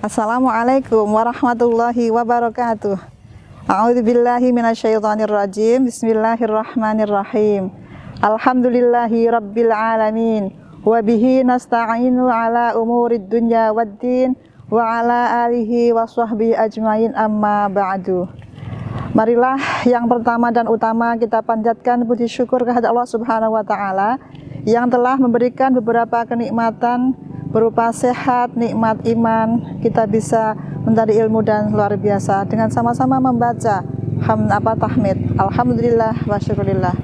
Assalamualaikum warahmatullahi wabarakatuh. A'udzubillahi minasyaitonirrajim. Bismillahirrahmanirrahim. Alhamdulillahi rabbil alamin. Wa bihi nasta'inu ala umurid dunya waddin wa ala alihi wa sahbihi ajmain, amma ba'du. Marilah yang pertama dan utama kita panjatkan puji syukur kehadirat Allah Subhanahu wa taala yang telah memberikan beberapa kenikmatan berupa sehat, nikmat iman, kita bisa mencari ilmu dan luar biasa dengan sama-sama membaca tahmid, alhamdulillah wa syukurillah.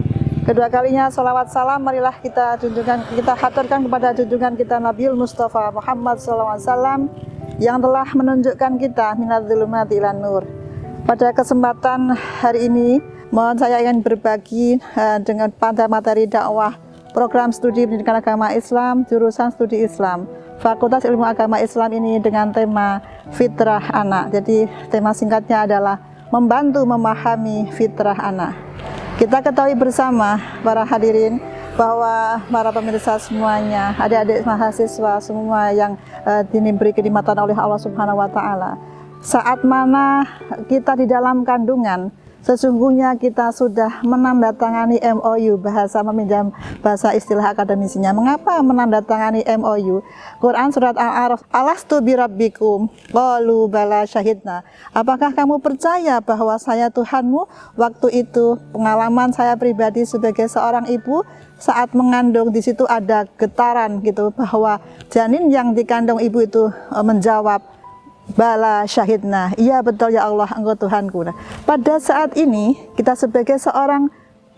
Kedua kalinya salawat salam marilah kita haturkan kepada junjungan kita Nabiul Mustafa Muhammad SAW yang telah menunjukkan kita minadz-dzulumati ilan nur. Pada kesempatan hari ini saya ingin berbagi dengan pada materi dakwah program studi pendidikan agama Islam jurusan studi Islam Fakultas Ilmu Agama Islam ini dengan tema fitrah anak. Jadi tema singkatnya adalah membantu memahami fitrah anak. Kita ketahui bersama para hadirin bahwa para pemirsa semuanya, adik-adik mahasiswa semua yang diberi kenikmatan oleh Allah Subhanahu wa taala. Saat mana kita di dalam kandungan, sesungguhnya kita sudah menandatangani MOU, bahasa meminjam bahasa istilah akademisinya. Mengapa menandatangani MOU? Quran surat Al-A'raf, alastu birabbikum qalu bala syahidna. Apakah kamu percaya bahwa saya Tuhanmu? Waktu itu pengalaman saya pribadi sebagai seorang ibu saat mengandung, di situ ada getaran gitu bahwa janin yang dikandung ibu itu menjawab bala syahidna, iya betul ya Allah, engkau Tuhanku. Nah, pada saat ini kita sebagai seorang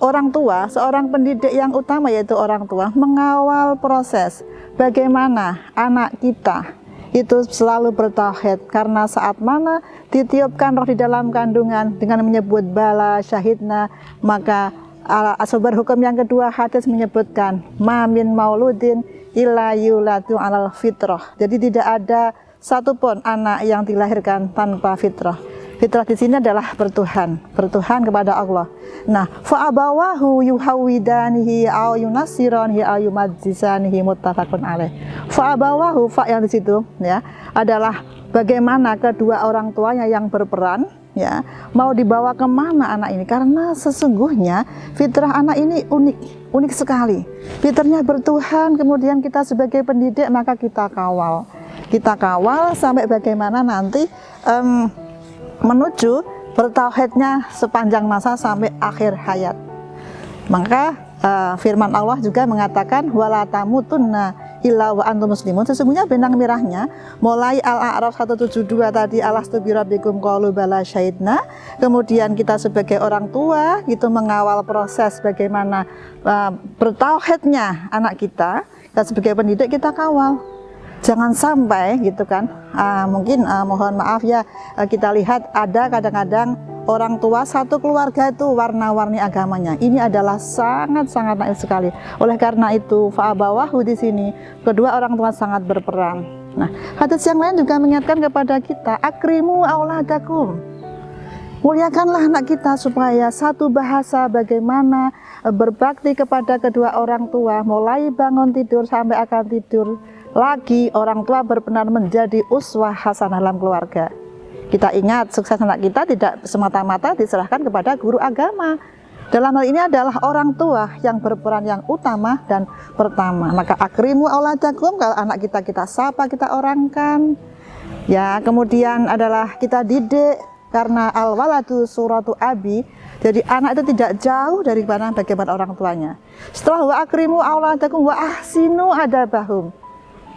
orang tua, seorang pendidik yang utama yaitu orang tua, mengawal proses bagaimana anak kita itu selalu bertauhid, karena saat mana ditiupkan roh di dalam kandungan dengan menyebut bala syahidna, maka sumber hukum yang kedua hadis menyebutkan mamin mauludin illa yuladu alal fitrah. Jadi tidak ada satupun anak yang dilahirkan tanpa fitrah. Fitrah di sini adalah bertuhan kepada Allah. Nah, fa abawahu yuhawidanihi au yunasiranihi au yumajjisanihi, muttafaqun alaih. Fa abawahu, fa yang di situ ya adalah bagaimana kedua orang tuanya yang berperan ya mau dibawa kemana anak ini, karena sesungguhnya fitrah anak ini unik sekali. Fitrahnya bertuhan, kemudian kita sebagai pendidik maka kita kawal sampai bagaimana nanti menuju bertauhidnya sepanjang masa sampai akhir hayat. Maka firman Allah juga mengatakan wala tamutunna illa wa antum muslimun. Sesungguhnya benang merahnya mulai Al-A'raf 172 tadi, alastu birabbikum qalu bala syahidna. Kemudian kita sebagai orang tua gitu mengawal proses bagaimana bertauhidnya anak kita sebagai pendidik kita kawal. Jangan sampai gitu kan, mungkin mohon maaf ya, kita lihat ada kadang-kadang orang tua satu keluarga itu warna-warni agamanya. Ini adalah sangat-sangat naif sekali. Oleh karena itu fa'abawahu di sini kedua orang tua sangat berperan. Nah, hadis yang lain juga mengingatkan kepada kita akrimu auladakum. Muliakanlah anak kita supaya satu bahasa bagaimana berbakti kepada kedua orang tua, mulai bangun tidur sampai akan tidur lagi. Orang tua berperan menjadi uswah hasanah dalam keluarga. Kita ingat sukses anak kita tidak semata-mata diserahkan kepada guru agama. Dalam hal ini adalah orang tua yang berperan yang utama dan pertama. Maka akrimu auladakum, kalau anak kita sapa, kita orangkan ya. Kemudian adalah kita didik, karena al-waladu suratu abi. Jadi anak itu tidak jauh dari bagaimana orang tuanya. Setelah wa akrimu auladakum wa ahsinu adabahum,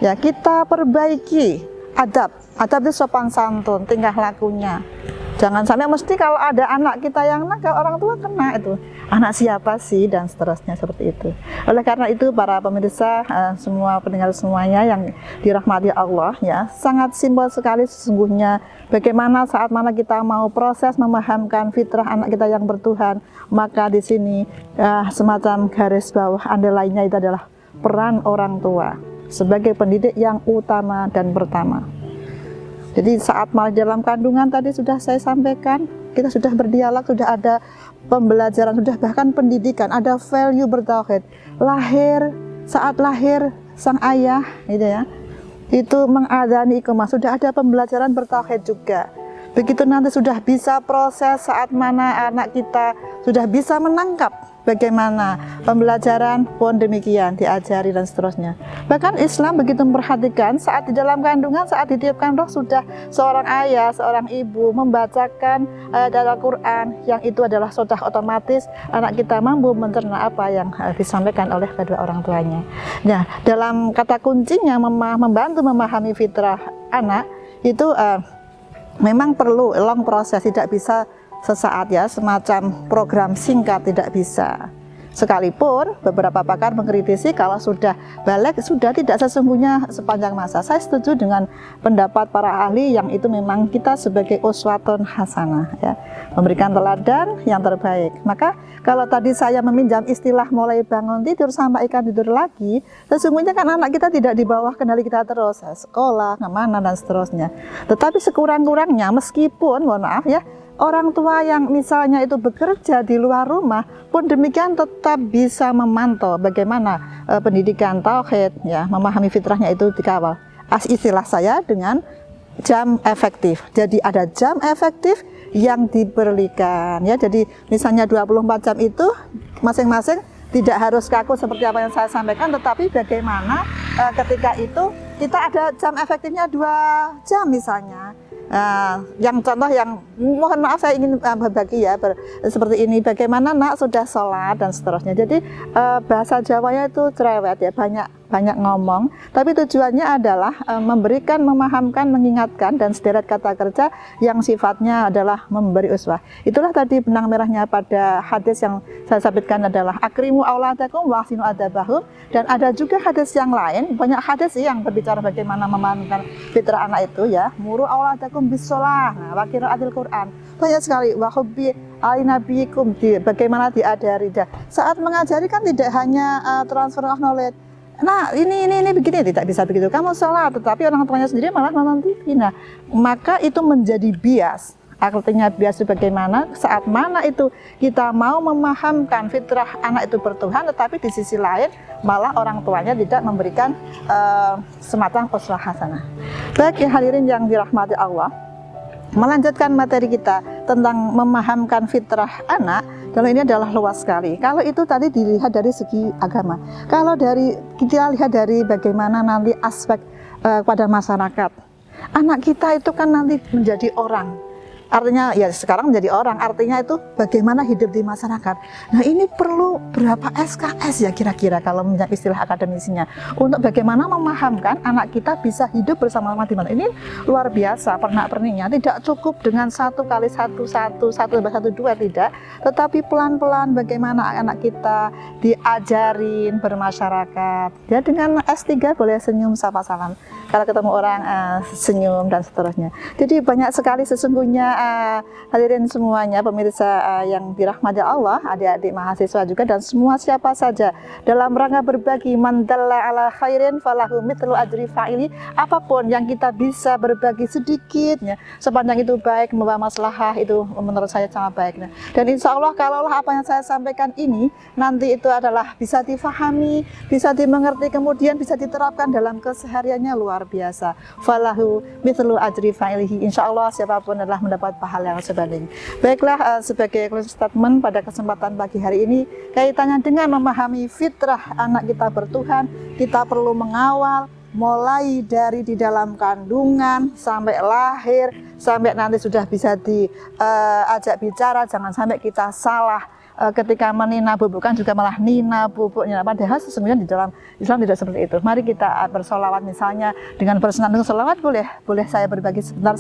ya kita perbaiki adab itu sopan santun, tingkah lakunya. Jangan sampai mesti kalau ada anak kita yang nakal orang tua kena itu anak siapa sih dan seterusnya seperti itu. Oleh karena itu para pemirsa semua pendengar semuanya yang dirahmati Allah ya, sangat simpel sekali sesungguhnya bagaimana saat mana kita mau proses memahamkan fitrah anak kita yang bertuhan, maka di sini semacam garis bawah underline-nya itu adalah peran orang tua sebagai pendidik yang utama dan pertama. Jadi saat malah dalam kandungan tadi sudah saya sampaikan, kita sudah berdialog, sudah ada pembelajaran, sudah bahkan pendidikan, ada value bertauhid. Saat lahir sang ayah gitu ya, itu mengadzani iqamah, sudah ada pembelajaran bertauhid juga. Begitu nanti sudah bisa proses saat mana anak kita sudah bisa menangkap bagaimana pembelajaran pun demikian diajari dan seterusnya. Bahkan Islam begitu memperhatikan saat di dalam kandungan, saat ditiupkan roh sudah seorang ayah, seorang ibu membacakan ayat Al-Quran, yang itu adalah sudah otomatis anak kita mampu mencerna apa yang disampaikan oleh kedua orang tuanya. Nah, dalam kata kuncinya membantu memahami fitrah anak itu memang perlu long proses, tidak bisa sesaat ya, semacam program singkat tidak bisa. Sekalipun beberapa pakar mengkritisi kalau sudah balik sudah tidak sesungguhnya sepanjang masa. Saya setuju dengan pendapat para ahli yang itu memang kita sebagai uswatun hasanah ya, memberikan teladan yang terbaik. Maka kalau tadi saya meminjam istilah mulai bangun tidur sampai ikan tidur lagi, sesungguhnya kan anak kita tidak di bawah kendali kita terus, sekolah, kemana dan seterusnya. Tetapi sekurang-kurangnya meskipun mohon maaf ya, orang tua yang misalnya itu bekerja di luar rumah pun demikian tetap bisa memantau bagaimana pendidikan tauhid ya, memahami fitrahnya itu dikawal. Istilah saya dengan jam efektif. Jadi ada jam efektif yang diberikan ya. Jadi misalnya 24 jam itu masing-masing tidak harus kaku seperti apa yang saya sampaikan, tetapi bagaimana ketika itu kita ada jam efektifnya 2 jam misalnya. Yang contoh yang mohon maaf saya ingin berbagi ya seperti ini, bagaimana nak sudah sholat dan seterusnya. Jadi bahasa Jawanya itu cerewet ya, banyak ngomong, tapi tujuannya adalah memberikan, memahamkan, mengingatkan dan sederet kata kerja yang sifatnya adalah memberi uswah. Itulah tadi benang merahnya pada hadis yang saya sabitkan adalah akrimu auladakum wa ahsinu adabahum, dan ada juga hadis yang lain, banyak hadis yang berbicara bagaimana memahamkan fitrah anak itu ya, muru auladakum bisolah, wa qiraatil Quran. Banyak sekali wa hubbi alinabiyikum, bagaimana diadari. Saat mengajari kan tidak hanya transfer of knowledge. Nah ini begini, tidak bisa begitu. Kamu sholat, tetapi orang tuanya sendiri malah nonton TV. Nah, maka itu menjadi bias. Artinya bias bagaimana saat mana itu kita mau memahamkan fitrah anak itu bertuhan, tetapi di sisi lain malah orang tuanya tidak memberikan semacam uswah hasanah. Baik ya hadirin yang dirahmati Allah, melanjutkan materi kita tentang memahamkan fitrah anak. Kalau ini adalah luas sekali. Kalau itu tadi dilihat dari segi agama. Kalau kita lihat dari bagaimana nanti aspek pada masyarakat. Anak kita itu kan nanti menjadi orang. Artinya ya sekarang menjadi orang, artinya itu bagaimana hidup di masyarakat. Nah ini perlu berapa SKS ya kira-kira kalau menjadi istilah akademisinya, untuk bagaimana memahamkan anak kita bisa hidup bersama-sama di mana. Ini luar biasa pernak-perniknya, tidak cukup dengan 1 kali 1 1 2 tidak, tetapi pelan-pelan bagaimana anak kita diajarin bermasyarakat. Ya dengan S3 boleh senyum sapa salam, kalau ketemu orang senyum dan seterusnya. Jadi banyak sekali sesungguhnya hadirin semuanya, pemirsa yang dirahmati Allah, adik-adik mahasiswa juga dan semua siapa saja, dalam rangka berbagi, man dalla ala khairin falahu mithlu ajri fa'ili, apapun yang kita bisa berbagi sedikit ya, sepanjang itu baik, membawa maslahah, itu menurut saya sangat baik. Dan insya Allah kalaulah apa yang saya sampaikan ini nanti itu adalah bisa difahami, bisa dimengerti, kemudian bisa diterapkan dalam kesehariannya, luar biasa. Falahu mithlu ajri fa'ilihi, insya Allah siapapun adalah mendapat pahala yang sebanding. Baiklah, sebagai closing statement pada kesempatan pagi hari ini, kaitannya dengan memahami fitrah anak kita bertuhan, kita perlu mengawal mulai dari di dalam kandungan sampai lahir, sampai nanti sudah bisa diajak bicara, jangan sampai kita salah. Ketika menina bubukan juga malah nina bubuknya, padahal sesungguhnya di dalam Islam tidak seperti itu. Mari kita bersolawat, misalnya dengan bersenandung solawat boleh saya berbagi sebentar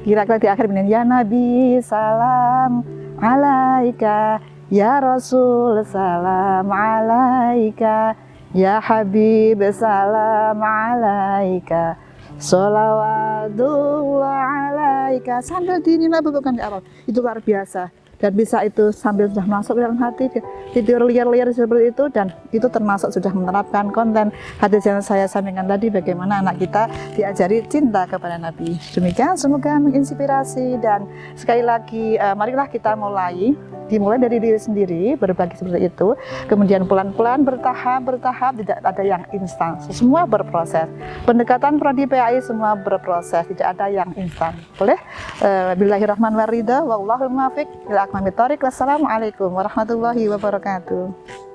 kira-kira di akhir ini. Ya Nabi salam alaika, ya Rasul salam alaika, ya Habib salam alaika, sholawatullah alaika, sambil dinina bubukan di awal. Itu luar biasa. Dan bisa itu sambil sudah masuk dalam hati, tidur liar-liar seperti itu, dan itu termasuk sudah menerapkan konten hadis yang saya sampaikan tadi, bagaimana anak kita diajari cinta kepada Nabi. Demikian, semoga menginspirasi, dan sekali lagi marilah kita mulai dimulai dari diri sendiri, berbagi seperti itu, kemudian pelan-pelan bertahap, tidak ada yang instan, semua berproses. Pendekatan prodi PAI semua berproses, tidak ada yang instan. Boleh? Bismillahirrahmanirrahim. Wallahul muwaffiq ila aqwamit thoriq. Wassalamualaikum warahmatullahi wabarakatuh.